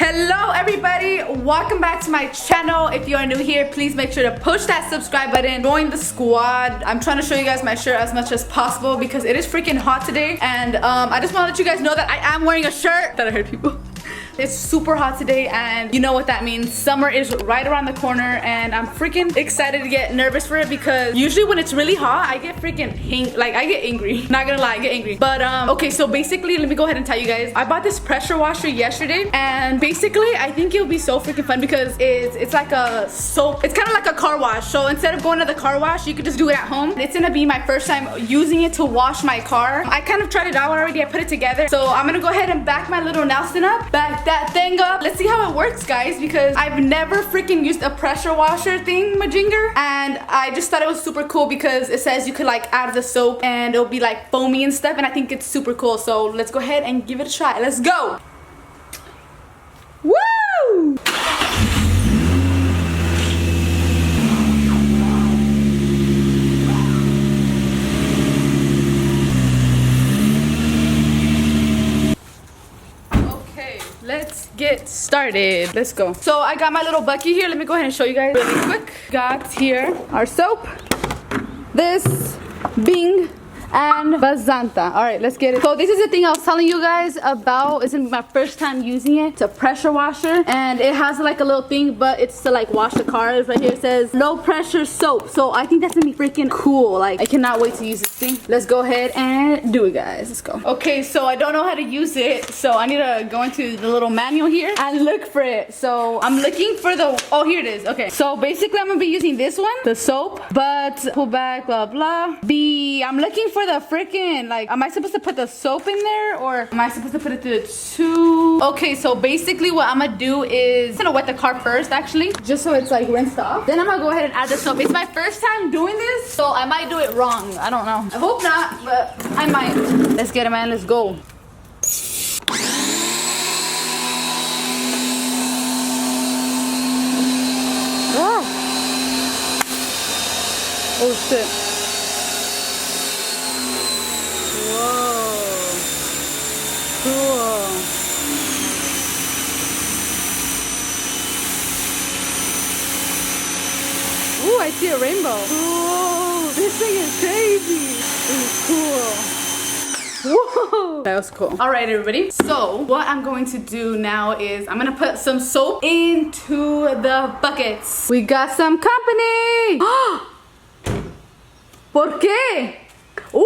Hello everybody, welcome back to my channel. If you are new here, please make sure to push that subscribe button, join the squad. I'm trying to show you guys my shirt as much as possible because it is freaking hot today, and I just want to let you guys know that I am wearing a shirt that I heard people. It's super hot today, and you know what that means. Summer is right around the corner, and I'm freaking excited to get nervous for it because usually when it's really hot, I get freaking I get angry. Not gonna lie, I get angry. But okay, so basically, let me go ahead and tell you guys. I bought this pressure washer yesterday, and basically, I think it'll be so freaking fun because it's like a soap. It's kind of like a car wash. So instead of going to the car wash, you could just do it at home. It's gonna be my first time using it to wash my car. I kind of tried it out already. I put it together. So I'm gonna go ahead and back my little Nelson up. Back that thing up. Let's see how it works, guys, because I've never freaking used a pressure washer thing majinger, and I just thought it was super cool because it says you could like add the soap and it'll be like foamy and stuff, and I think it's super cool. So let's go ahead and give it a try. Let's go. Woo! Let's get started. Let's go. So I got my little bucket here. Let me go ahead and show you guys really quick. Got here our soap, this, Bing, and Bazanta. All right, let's get it. So this is the thing I was telling you guys about. It's gonna be my first time using it. It's a pressure washer, and it has like a little thing, but it's to like wash the cars. Right here it says low pressure soap. So I think that's gonna be freaking cool. Like, I cannot wait to use this thing. Let's go ahead and do it, guys. Let's go. Okay, so I don't know how to use it, so I need to go into the little manual here and look for it. So I'm looking for the, oh, here it is. Okay, so basically I'm gonna be using this one, the soap, but pull back, blah blah. I'm looking for the freaking, like, am I supposed to put the soap in there, or am I supposed to put it through the tube? Okay, so basically what I'm gonna do is I'm gonna wet the car first, actually, just so it's like rinsed off. Then I'm gonna go ahead and add the soap. It's my first time doing this, so I might do it wrong. I don't know. I hope not, but I might. Let's get it, man. Let's go. Ah. Oh shit. Cool. Ooh, I see a rainbow. Ooh, this thing is crazy. This is cool. Whoa, that was cool. All right, everybody. So what I'm going to do now is I'm gonna put some soap into the buckets. We got some company. ¿Por qué? Woo!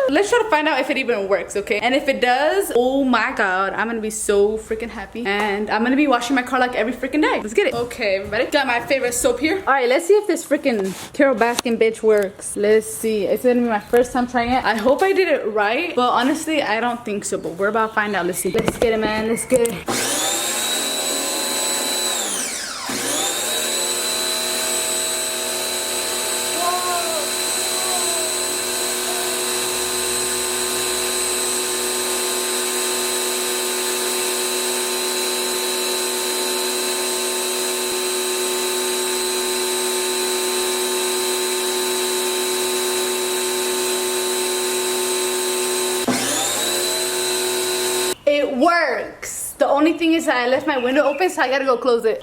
Let's try to find out if it even works, okay? And if it does, oh my god, I'm gonna be so freaking happy, and I'm gonna be washing my car like every freaking day. Let's get it. Okay, everybody, got my favorite soap here. All right, let's see if this freaking Carol Baskin bitch works. Let's see. It's gonna be my first time trying it. I hope I did it right, but honestly, I don't think so, but we're about to find out. Let's see. Let's get it, man. Let's get it. It works. The only thing is that I left my window open, so I gotta go close it.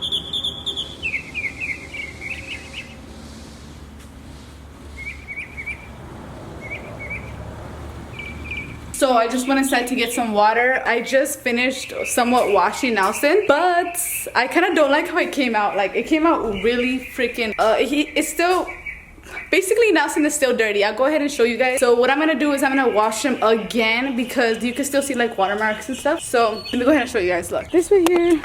So I just went inside to get some water. I just finished somewhat washing Nelson, but I kind of don't like how it came out. Like, it came out really freaking, it's still, basically Nelson is still dirty. I'll go ahead and show you guys. So what I'm gonna do is I'm gonna wash him again because you can still see like watermarks and stuff. So let me go ahead and show you guys. Look, this right here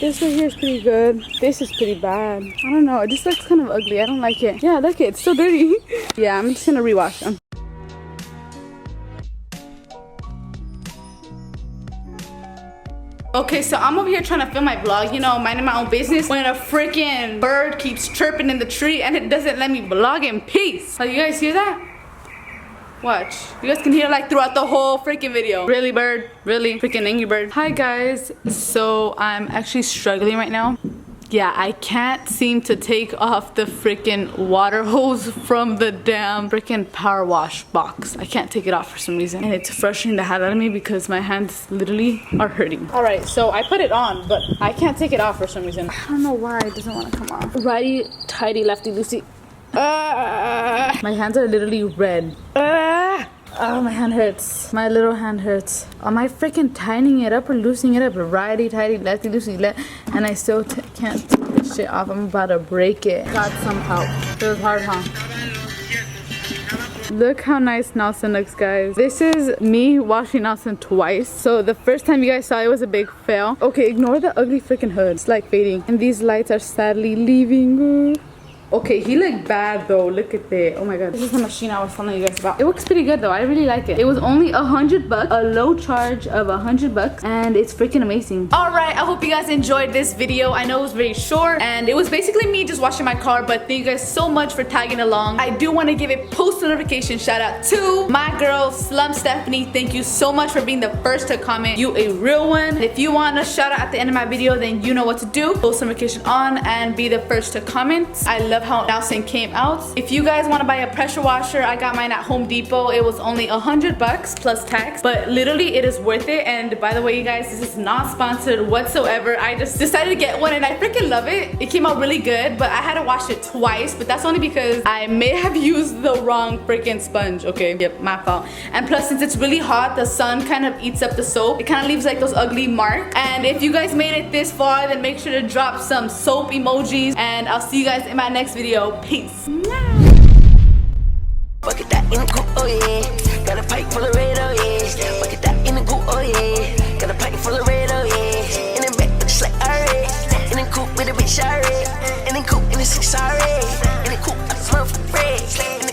is pretty good. This is pretty bad. I don't know, it just looks kind of ugly. I don't like it. Yeah, look, it's still dirty. Yeah, I'm just gonna rewash them. Okay, so I'm over here trying to film my vlog, you know, minding my own business, when a freaking bird keeps chirping in the tree and it doesn't let me vlog in peace. Oh, you guys hear that? Watch. You guys can hear like throughout the whole freaking video. Really, bird? Really? Freaking angry bird. Hi guys. So I'm actually struggling right now. Yeah, I can't seem to take off the freaking water hose from the damn freaking power wash box. I can't take it off for some reason. And it's frustrating the hell out of me because my hands literally are hurting. Alright, so I put it on, but I can't take it off for some reason. I don't know why it doesn't want to come off. Righty, tighty, lefty, loosey. My hands are literally red. Oh, my hand hurts. My little hand hurts. Am I freaking tightening it up or loosening it up? Righty, tighty, lefty, loosey, and I still can't take this shit off. I'm about to break it. Got some help. It was hard, huh? Look how nice Nelson looks, guys. This is me washing Nelson twice. So the first time you guys saw it was a big fail. Okay, ignore the ugly freaking hood. It's like fading. And these lights are sadly leaving. Okay, he looked bad though. Look at that. Oh my god. This is the machine I was telling you guys about. It works pretty good though. I really like it. It was only $100, a low charge of $100, and it's freaking amazing. Alright, I hope you guys enjoyed this video. I know it was very short, and it was basically me just washing my car, but thank you guys so much for tagging along. I do want to give a post notification shout out to my girl, Slum Stephanie. Thank you so much for being the first to comment. You a real one. If you want a shout out at the end of my video, then you know what to do. Post notification on and be the first to comment. I love how Nelson came out. If you guys want to buy a pressure washer, I got mine at Home Depot. It was only $100 plus tax, but literally it is worth it. And by the way, you guys, this is not sponsored whatsoever. I just decided to get one and I freaking love it. It came out really good, but I had to wash it twice, but that's only because I may have used the wrong freaking sponge. Okay, yep, my fault. And plus, since it's really hot, the sun kind of eats up the soap. It kind of leaves like those ugly marks. And if you guys made it this far, then make sure to drop some soap emojis, and I'll see you guys in my next video. Peace. Bucket that in the coop, oh yeah. Got a pipe full of red, oh yeah. Bucket that in the coop, oh yeah. Got a pipe full of red, oh yeah. In the back with the slack, alright. In the coop with a bitch, alright. In the coop in the 6, alright.